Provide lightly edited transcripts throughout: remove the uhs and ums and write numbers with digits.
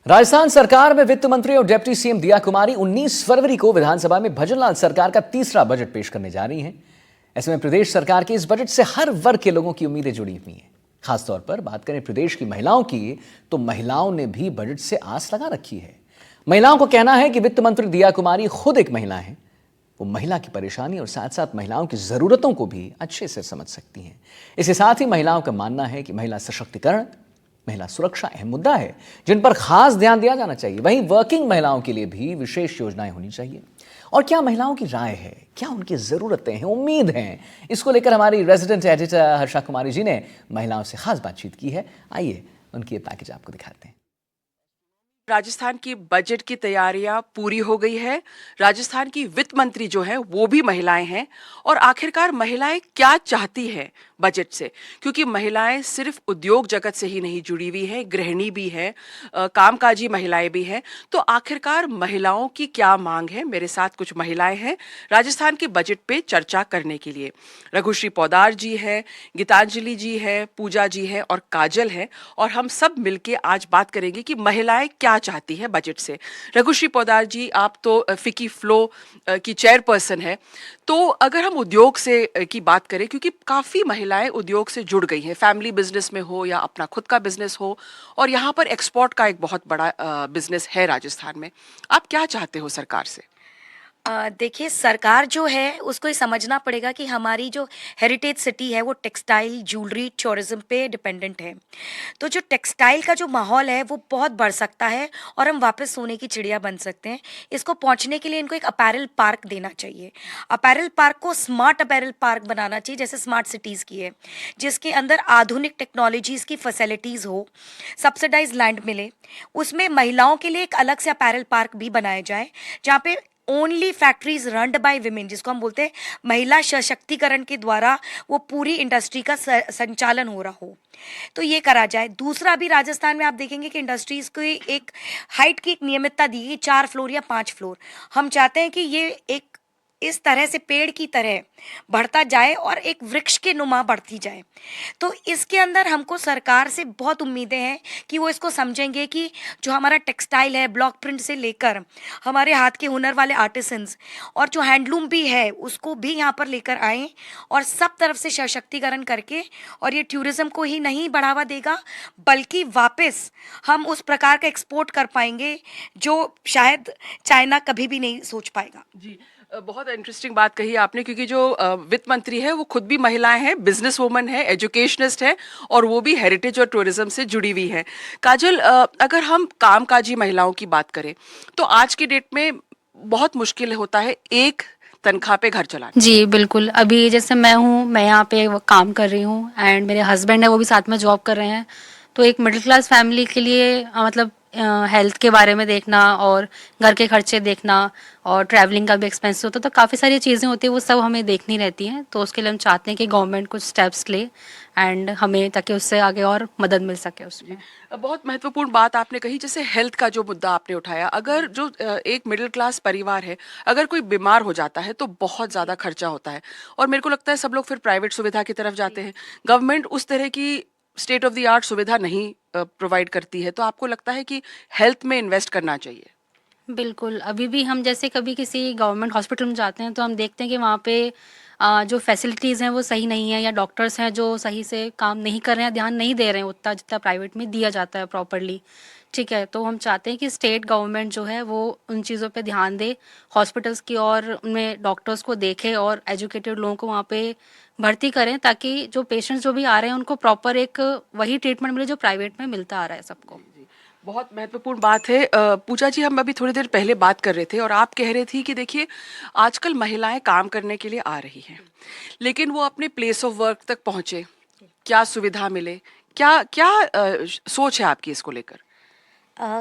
राजस्थान सरकार में वित्त मंत्री और डिप्टी सीएम दिया कुमारी 19 फरवरी को विधानसभा में भजनलाल सरकार का तीसरा बजट पेश करने जा रही हैं। ऐसे में प्रदेश सरकार के इस बजट से हर वर्ग के लोगों की उम्मीदें जुड़ी हुई हैं। खासतौर पर बात करें प्रदेश की महिलाओं की, तो महिलाओं ने भी बजट से आस लगा रखी है। महिलाओं को कहना है कि वित्त मंत्री दिया कुमारी खुद एक महिला है। वो महिला की परेशानी और साथ साथ महिलाओं की जरूरतों को भी अच्छे से समझ सकती हैं। इसके साथ ही महिलाओं का मानना है कि महिला सशक्तिकरण, महिला सुरक्षा अहम मुद्दा है जिन पर खास ध्यान दिया जाना चाहिए। वहीं वर्किंग महिलाओं के लिए भी विशेष योजनाएं होनी चाहिए। और क्या महिलाओं की राय है, क्या उनकी जरूरतें हैं, उम्मीद हैं, इसको लेकर हमारी रेजिडेंट एडिटर हर्षा कुमारी जी ने महिलाओं से खास बातचीत की है। आइए उनकी ये पैकेज आपको दिखाते हैं। राजस्थान की बजट की तैयारियां पूरी हो गई है। राजस्थान की वित्त मंत्री जो है वो भी महिलाएं हैं। और आखिरकार महिलाएं क्या चाहती हैं बजट से, क्योंकि महिलाएं सिर्फ उद्योग जगत से ही नहीं जुड़ी हुई है, गृहिणी भी है, कामकाजी महिलाएं भी हैं। तो आखिरकार महिलाओं की क्या मांग है। मेरे साथ कुछ महिलाएं हैं राजस्थान के बजट पे चर्चा करने के लिए। रघुश्री पोदार जी है, गीतांजलि जी है, पूजा जी है और काजल है। और हम सब मिलके आज बात करेंगे कि महिलाएं क्या चाहती है बजट से। रघुश्री पोदार जी, आप तो फिकी फ्लो की चेयरपर्सन है, तो अगर हम उद्योग से की बात करें, क्योंकि काफ़ी महिलाएं उद्योग से जुड़ गई हैं, फैमिली बिजनेस में हो या अपना खुद का बिजनेस हो, और यहाँ पर एक्सपोर्ट का एक बहुत बड़ा बिजनेस है राजस्थान में। आप क्या चाहते हो सरकार से? देखिए, सरकार जो है उसको ये समझना पड़ेगा कि हमारी जो हेरिटेज सिटी है वो टेक्सटाइल, ज्वेलरी, टूरिज्म पे डिपेंडेंट है। तो जो टेक्सटाइल का जो माहौल है वो बहुत बढ़ सकता है और हम वापस सोने की चिड़िया बन सकते हैं। इसको पहुंचने के लिए इनको एक अपैरल पार्क देना चाहिए। अपैरल पार्क को स्मार्ट अपैरल पार्क बनाना चाहिए, जैसे स्मार्ट सिटीज़ की है, जिसके अंदर आधुनिक टेक्नोलॉजीज़ की फैसिलिटीज़ हो, सब्सिडाइज लैंड मिले। उसमें महिलाओं के लिए एक अलग से अपैरल पार्क भी बनाया जाए, जहाँ पे only factories run by women, जिसको हम बोलते हैं महिला सशक्तिकरण के द्वारा वो पूरी इंडस्ट्री का संचालन हो रहा हो, तो ये करा जाए। दूसरा, भी राजस्थान में आप देखेंगे कि इंडस्ट्रीज को एक हाइट की एक नियमितता दी गई, 4 फ्लोर या 5 फ्लोर। हम चाहते हैं कि ये एक इस तरह से पेड़ की तरह बढ़ता जाए और एक वृक्ष के नुमा बढ़ती जाए। तो इसके अंदर हमको सरकार से बहुत उम्मीदें हैं कि वो इसको समझेंगे कि जो हमारा टेक्सटाइल है, ब्लॉक प्रिंट से लेकर हमारे हाथ के हुनर वाले आर्टिसंस और जो हैंडलूम भी है, उसको भी यहाँ पर लेकर आएँ और सब तरफ से सशक्तिकरण करके, और ये टूरिज्म को ही नहीं बढ़ावा देगा बल्कि वापस हम उस प्रकार का एक्सपोर्ट कर पाएंगे जो शायद चाइना कभी भी नहीं सोच पाएगा। जी, बहुत इंटरेस्टिंग बात कही आपने, क्योंकि जो वित्त मंत्री है वो खुद भी महिलाएं हैं, बिजनेस वुमन है, एजुकेशनिस्ट है, और वो भी हेरिटेज और टूरिज्म से जुड़ी हुई है। काजल, अगर हम कामकाजी महिलाओं की बात करें तो आज की डेट में बहुत मुश्किल होता है एक तनख्वाह पे घर चलाना। जी बिल्कुल। अभी जैसे मैं हूँ, मैं यहाँ पे काम कर रही हूँ एंड मेरे हस्बैंड है वो भी साथ में जॉब कर रहे हैं। तो एक मिडिल क्लास फैमिली के लिए मतलब हेल्थ के बारे में देखना और घर के खर्चे देखना और ट्रैवलिंग का भी एक्सपेंस होता है, तो काफ़ी सारी चीज़ें होती हैं, वो सब हमें देखनी रहती हैं। तो उसके लिए हम चाहते हैं कि गवर्नमेंट कुछ स्टेप्स ले एंड हमें, ताकि उससे आगे और मदद मिल सके उसमें। बहुत महत्वपूर्ण बात आपने कही, जैसे हेल्थ का जो मुद्दा आपने उठाया। अगर जो एक मिडिल क्लास परिवार है, अगर कोई बीमार हो जाता है तो बहुत ज़्यादा खर्चा होता है, और मेरे को लगता है सब लोग फिर प्राइवेट सुविधा की तरफ जाते हैं। गवर्नमेंट उस तरह की स्टेट ऑफ द आर्ट सुविधा नहीं प्रोवाइड करती है, तो आपको लगता है कि हेल्थ में इन्वेस्ट करना चाहिए? बिल्कुल। अभी भी हम जैसे कभी किसी गवर्नमेंट हॉस्पिटल में जाते हैं तो हम देखते हैं कि वहाँ पे जो फैसिलिटीज़ हैं वो सही नहीं है, या डॉक्टर्स हैं जो सही से काम नहीं कर रहे हैं, ध्यान नहीं दे रहे हैं उतना जितना प्राइवेट में दिया जाता है प्रॉपरली। ठीक है, तो हम चाहते हैं कि स्टेट गवर्नमेंट जो है वो उन चीज़ों पे ध्यान दे, हॉस्पिटल्स की, और उनमें डॉक्टर्स को देखे और एजुकेटेड लोगों को वहाँ पे भर्ती करें, ताकि जो पेशेंट्स जो भी आ रहे हैं उनको प्रॉपर एक वही ट्रीटमेंट मिले जो प्राइवेट में मिलता आ रहा है सबको। जी, बहुत महत्वपूर्ण बात है। पूजा जी, हम अभी थोड़ी देर पहले बात कर रहे थे और आप कह रहे थी कि देखिए आजकल महिलाएं काम करने के लिए आ रही हैं, लेकिन वो अपने प्लेस ऑफ वर्क तक पहुंचे, क्या सुविधा मिले, क्या क्या सोच है आपकी इसको लेकर?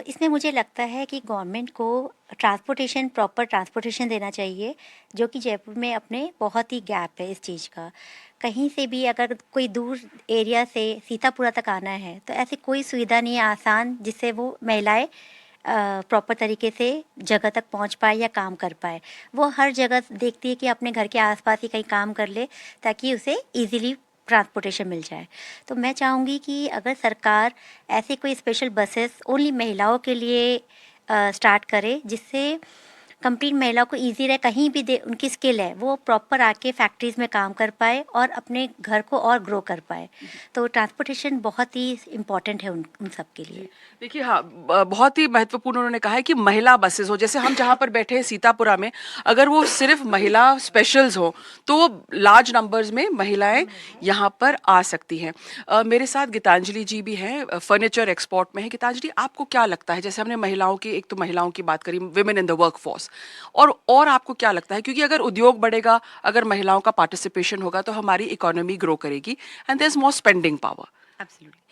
इसमें मुझे लगता है कि गवर्नमेंट को ट्रांसपोर्टेशन, प्रॉपर ट्रांसपोर्टेशन देना चाहिए, जो कि जयपुर में अपने बहुत ही गैप है इस चीज़ का। कहीं से भी अगर कोई दूर एरिया से सीतापुरा तक आना है तो ऐसी कोई सुविधा नहीं है आसान, जिससे वो महिलाएं प्रॉपर तरीके से जगह तक पहुंच पाए या काम कर पाए। वो हर जगह देखती है कि अपने घर के आसपास ही कहीं काम कर ले, ताकि उसे इजीली ट्रांसपोर्टेशन मिल जाए। तो मैं चाहूँगी कि अगर सरकार ऐसे कोई स्पेशल बसेस ओनली महिलाओं के लिए स्टार्ट करे, जिससे कंप्लीट महिलाओं को ईज़ी रहे, कहीं भी दे उनकी स्किल है वो प्रॉपर आके फैक्ट्रीज़ में काम कर पाए और अपने घर को और ग्रो कर पाए। तो ट्रांसपोर्टेशन बहुत ही इम्पॉर्टेंट है उन सब के लिए। देखिए हाँ, बहुत ही महत्वपूर्ण उन्होंने कहा है कि महिला बसेस हो, जैसे हम जहाँ पर बैठे हैं सीतापुरा में, अगर वो सिर्फ महिला स्पेशल्स हो तो लार्ज नंबर्स में महिलाएं यहाँ पर आ सकती हैं। मेरे साथ गीतांजलि जी भी हैं, फर्नीचर एक्सपोर्ट में है। गीतांजलि, आपको क्या लगता है, जैसे हमने महिलाओं की, एक तो महिलाओं की बात करी, women in the work force, और आपको क्या लगता है, क्योंकि अगर उद्योग बढ़ेगा, अगर महिलाओं का पार्टिसिपेशन होगा तो हमारी इकोनॉमी ग्रो करेगी and there is more spending power. Absolutely.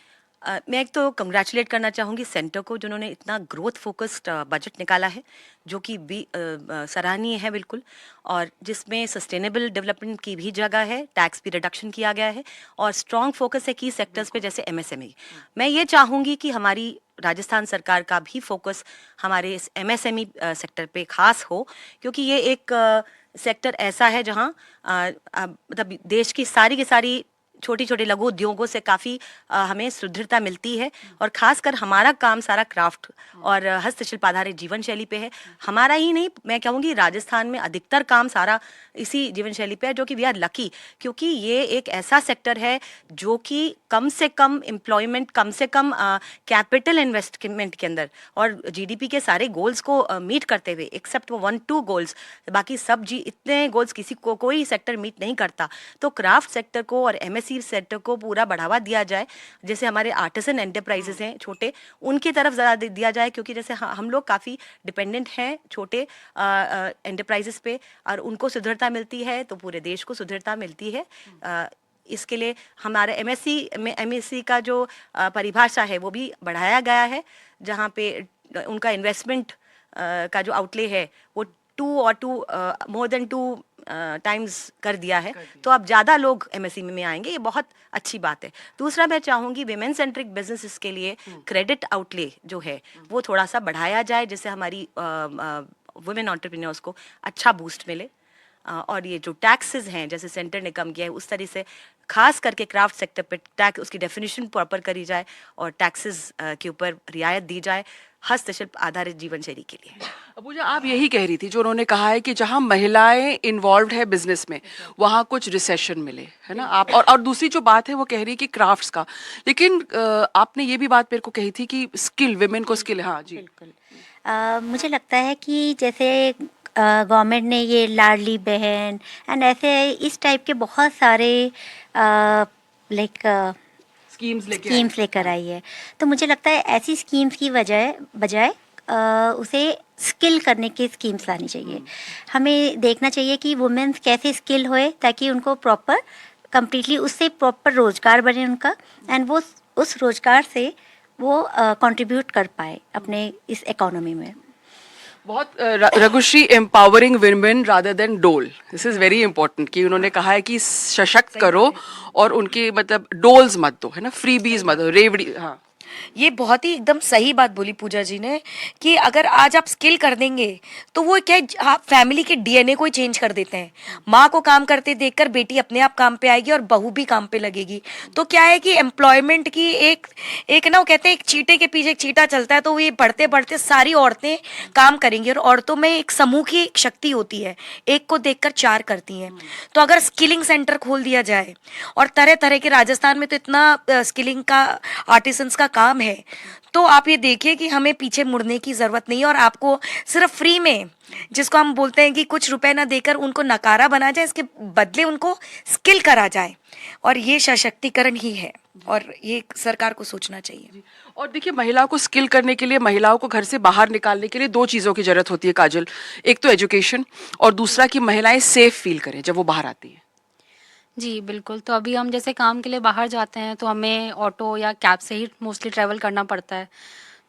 मैं एक तो कंग्रेचुलेट करना चाहूँगी सेंटर को, जिन्होंने इतना ग्रोथ फोकस्ड बजट निकाला है, जो कि भी सराहनीय है बिल्कुल, और जिसमें सस्टेनेबल डेवलपमेंट की भी जगह है, टैक्स भी रिडक्शन किया गया है, और स्ट्रॉन्ग फोकस है की सेक्टर्स पे जैसे एमएसएमई। मैं ये चाहूँगी कि हमारी राजस्थान सरकार का भी फोकस हमारे इस एमएसएमई सेक्टर पे खास हो, क्योंकि ये एक सेक्टर ऐसा है जहाँ मतलब देश की सारी छोटी छोटी लघु उद्योगों से काफ़ी हमें सुदृढ़ता मिलती है, और खासकर हमारा काम सारा क्राफ्ट और हस्तशिल्प आधारित जीवन शैली पे है। हमारा ही नहीं, मैं कहूँगी राजस्थान में अधिकतर काम सारा इसी जीवन शैली पे है, जो कि वी आर लकी, क्योंकि ये एक ऐसा सेक्टर है जो कि कम से कम एम्प्लॉयमेंट, कम से कम कैपिटल इन्वेस्टमेंट के अंदर और जीडीपी के सारे गोल्स को मीट करते हुए, एक्सेप्ट वो 1-2 गोल्स, बाकी सब इतने गोल्स किसी को कोई सेक्टर मीट नहीं करता। तो क्राफ्ट सेक्टर को और एमएससी सेक्टर को पूरा बढ़ावा दिया जाए, जैसे हमारे आर्टिसन एंटरप्राइजेस हैं छोटे, उनकी तरफ ज़्यादा दिया जाए, क्योंकि जैसे हम लोग काफ़ी डिपेंडेंट हैं छोटे एंटरप्राइजेस पे, और उनको सुदृढ़ता मिलती है तो पूरे देश को सुदृढ़ता मिलती है। इसके लिए हमारे एमएससी का जो परिभाषा है वो भी बढ़ाया गया है, जहाँ पे उनका इन्वेस्टमेंट का जो आउटले है वो 2 मोर देन 2 टाइम्स कर दिया है, तो अब ज़्यादा लोग एमएसएमई में आएंगे, ये बहुत अच्छी बात है। दूसरा, मैं चाहूँगी विमेन सेंट्रिक बिजनेसेस के लिए क्रेडिट आउटले जो है वो थोड़ा सा बढ़ाया जाए, जिससे हमारी वुमेन एंटरप्रेन्योर्स को अच्छा बूस्ट मिले। और ये जो टैक्सेस हैं, जैसे सेंटर ने कम किया है, उस तरह से खास करके क्राफ्ट सेक्टर पे टैक्स, उसकी डेफिनेशन प्रॉपर करी जाए और टैक्सेस के ऊपर रियायत दी जाए हस्तशिल्प आधारित जीवन शैली के लिए। अबूजा, आप यही कह रही थी, जो उन्होंने कहा है कि जहां महिलाएं इन्वॉल्व है बिजनेस में, वहां कुछ रिसेशन मिले, है ना आप, और दूसरी जो बात है वो कह रही है कि क्राफ्ट्स का, लेकिन आपने ये भी बात मेरे को कही थी कि स्किल, विमेन को स्किल। हाँ जी, बिल्कुल। मुझे लगता है कि जैसे गवर्नमेंट ने ये लाडली बहन एंड ऐसे इस टाइप के बहुत सारे लाइक स्कीम्स लेकर आई है, तो मुझे लगता है ऐसी स्कीम्स की बजाय उसे स्किल करने की स्कीम्स लानी चाहिए। हमें देखना चाहिए कि वुमेन्स कैसे स्किल होए, ताकि उनको प्रॉपर कंप्लीटली उससे प्रॉपर रोजगार बने उनका, एंड वो उस रोजगार से वो कंट्रीब्यूट कर पाए अपने इस इकोनॉमी में। बहुत रघुश्री, एम्पावरिंग विमेन रादर देन डोल, दिस इज वेरी इंपॉर्टेंट, कि उन्होंने कहा है कि सशक्त करो और उनके मतलब डोल्स मत दो, है ना, फ्रीबीज मत दो, रेवड़ी। हाँ, ये बहुत ही एकदम सही बात बोली पूजा जी ने, कि अगर आज आप स्किल कर देंगे तो वो क्या है, आप फैमिली के डीएनए को ही चेंज कर देते हैं। माँ को काम करते देखकर बेटी अपने आप काम पे आएगी और बहू भी काम पे लगेगी। तो क्या है कि एम्प्लॉयमेंट की एक ना, वो कहते हैं एक चीटे के पीछे एक चीटा चलता है, तो ये बढ़ते बढ़ते सारी औरतें काम करेंगी, और औरतों में एक समूह की एक शक्ति होती है, एक को देखकर 4 करती हैं। तो अगर स्किलिंग सेंटर खोल दिया जाए, और तरह तरह के, राजस्थान में तो इतना स्किलिंग का, आर्टिसंस का काम है, तो आप ये देखिए कि हमें पीछे मुड़ने की जरूरत नहीं है, और आपको सिर्फ फ्री में, जिसको हम बोलते हैं कि कुछ रुपए ना देकर उनको नकारा बना जाए, इसके बदले उनको स्किल करा जाए, और ये सशक्तिकरण ही है, और ये सरकार को सोचना चाहिए। और देखिए, महिलाओं को स्किल करने के लिए, महिलाओं को घर से बाहर निकालने के लिए 2 चीज़ों की जरूरत होती है काजल, एक तो एजुकेशन, और दूसरा कि महिलाएं सेफ फील करें जब वो बाहर आती हैं। जी, बिल्कुल। तो अभी हम जैसे काम के लिए बाहर जाते हैं तो हमें ऑटो या कैब से ही मोस्टली ट्रैवल करना पड़ता है।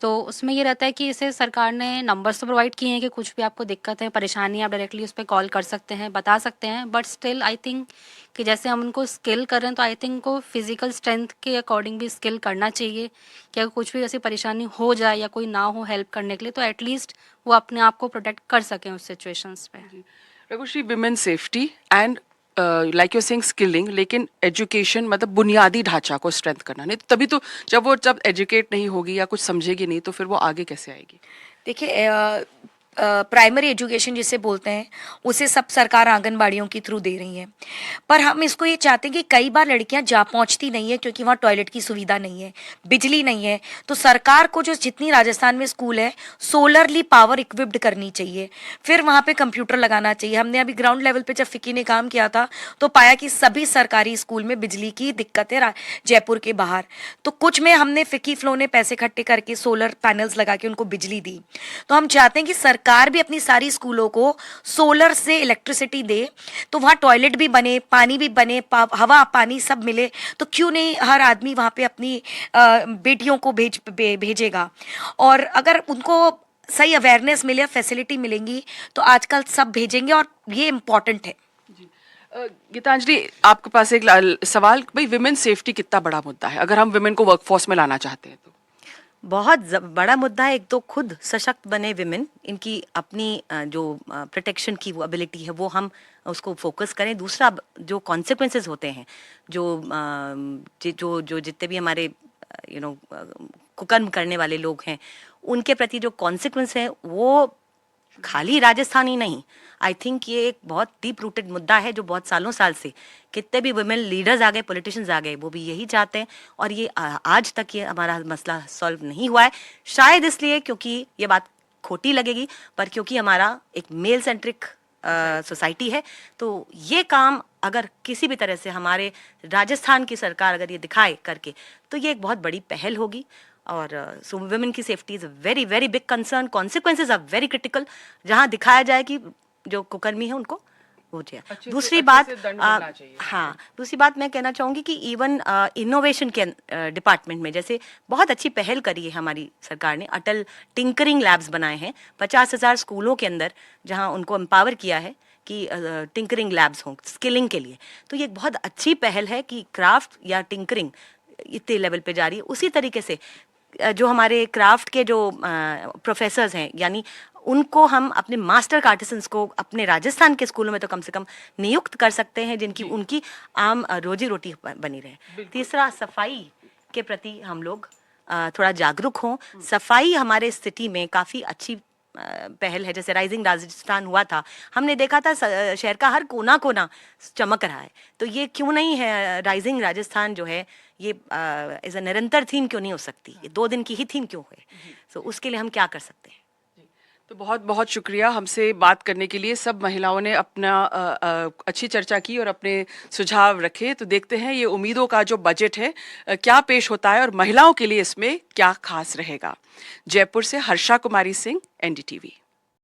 तो उसमें ये रहता है कि इसे सरकार ने नंबर्स तो प्रोवाइड किए हैं कि कुछ भी आपको दिक्कत है, परेशानी है, आप डायरेक्टली उस पे कॉल कर सकते हैं, बता सकते हैं। बट स्टिल आई थिंक कि जैसे हम उनको स्किल कर रहे हैं, तो आई थिंक उनको फिज़िकल स्ट्रेंथ के अकॉर्डिंग भी स्किल करना चाहिए, कि अगर कुछ भी ऐसी परेशानी हो जाए या कोई ना हो हेल्प करने के लिए, तो एटलीस्ट वो अपने आप को प्रोटेक्ट कर सकें उस सिचुएशंस पे। Raghushri, women safety and like you saying skilling, लेकिन एजुकेशन मतलब बुनियादी ढांचा को स्ट्रेंथ करना, नहीं तो तभी तो जब एजुकेट नहीं होगी या कुछ समझेगी नहीं तो फिर वो आगे कैसे आएगी? देखिए प्राइमरी एजुकेशन जिसे बोलते हैं उसे सब सरकार आंगनबाड़ियों के थ्रू दे रही है, पर हम इसको ये चाहते हैं कि कई बार लड़कियां जा पहुंचती नहीं है क्योंकि वहाँ टॉयलेट की सुविधा नहीं है, बिजली नहीं है। तो सरकार को जो जितनी राजस्थान में स्कूल है सोलरली पावर इक्विप्ड करनी चाहिए, फिर वहाँ पे कंप्यूटर लगाना चाहिए। हमने अभी ग्राउंड लेवल पे जब फिक्की ने काम किया था तो पाया कि सभी सरकारी स्कूल में बिजली की दिक्कत है जयपुर के बाहर। तो कुछ में हमने फिक्की फ्लो ने पैसे इकट्ठे करके सोलर पैनल्स लगा के उनको बिजली दी। तो हम चाहते हैं कि सरकार भी अपनी सारी स्कूलों को सोलर से इलेक्ट्रिसिटी दे, तो वहाँ टॉयलेट भी बने, पानी भी बने, हवा पानी सब मिले। तो क्यों नहीं हर आदमी वहाँ पे अपनी बेटियों को भेजेगा। और अगर उनको सही अवेयरनेस मिले, फैसिलिटी मिलेंगी तो आजकल सब भेजेंगे और ये इम्पोर्टेंट है। गीतांजलि, आपके पास एक सवाल, भाई विमेन सेफ्टी कितना बड़ा मुद्दा है अगर हम विमेन को वर्कफोर्स में लाना चाहते हैं तो? बहुत बड़ा मुद्दा है। एक तो खुद सशक्त बने विमेन, इनकी अपनी जो प्रोटेक्शन की वो एबिलिटी है वो हम उसको फोकस करें। दूसरा जो कॉन्सिक्वेंसेस होते हैं, जो जितने भी हमारे कुकर्म करने वाले लोग हैं उनके प्रति जो कॉन्सिक्वेंस है वो खाली राजस्थान ही नहीं, आई थिंक ये एक बहुत डीप रूटेड मुद्दा है जो बहुत साल से कितने भी वुमेन लीडर्स आ गए, पॉलिटिशियंस आ गए, वो भी यही चाहते हैं। और ये आज तक ये हमारा मसला सॉल्व नहीं हुआ है, शायद इसलिए क्योंकि ये बात खोटी लगेगी, पर क्योंकि हमारा एक मेल सेंट्रिक सोसाइटी है। तो ये काम अगर किसी भी तरह से हमारे राजस्थान की सरकार अगर ये दिखाए करके तो ये एक बहुत बड़ी पहल होगी। और सो वुमेन की safety is a very very big concern, consequences are very critical. जहाँ दिखाया जाए कि जो कुकर्मी है उनको हो जाए। दूसरी बात, हाँ, दूसरी बात मैं कहना चाहूँगी कि इवन इनोवेशन के डिपार्टमेंट में जैसे बहुत अच्छी पहल करी है हमारी सरकार ने, अटल टिंकरिंग लैब्स बनाए हैं 50,000 स्कूलों के अंदर, जहाँ उनको एम्पावर किया है कि टिंकरिंग लैब्स हों स्किलिंग के लिए। तो ये एक बहुत अच्छी पहल है कि क्राफ्ट या टिंकरिंग इतने लेवल पे जा रही है। उसी तरीके से जो हमारे क्राफ्ट के जो प्रोफेसर्स हैं, यानी उनको हम अपने मास्टर आर्टिसंस को अपने राजस्थान के स्कूलों में तो कम से कम नियुक्त कर सकते हैं, जिनकी उनकी आम रोजी रोटी बनी रहे। तीसरा, सफाई के प्रति हम लोग थोड़ा जागरूक हों। सफाई हमारे सिटी में काफ़ी अच्छी पहल है। जैसे राइजिंग राजस्थान हुआ था, हमने देखा था शहर का हर कोना कोना चमक रहा है। तो ये क्यों नहीं है, राइजिंग राजस्थान जो है ये एज अ निरंतर थीम क्यों नहीं हो सकती, ये 2 दिन की ही थीम क्यों है? सो उसके लिए हम क्या कर सकते हैं? तो बहुत बहुत शुक्रिया हमसे बात करने के लिए। सब महिलाओं ने अपना अच्छी चर्चा की और अपने सुझाव रखे। तो देखते हैं ये उम्मीदों का जो बजट है क्या पेश होता है और महिलाओं के लिए इसमें क्या खास रहेगा। जयपुर से हर्षा कुमारी सिंह, NDTV।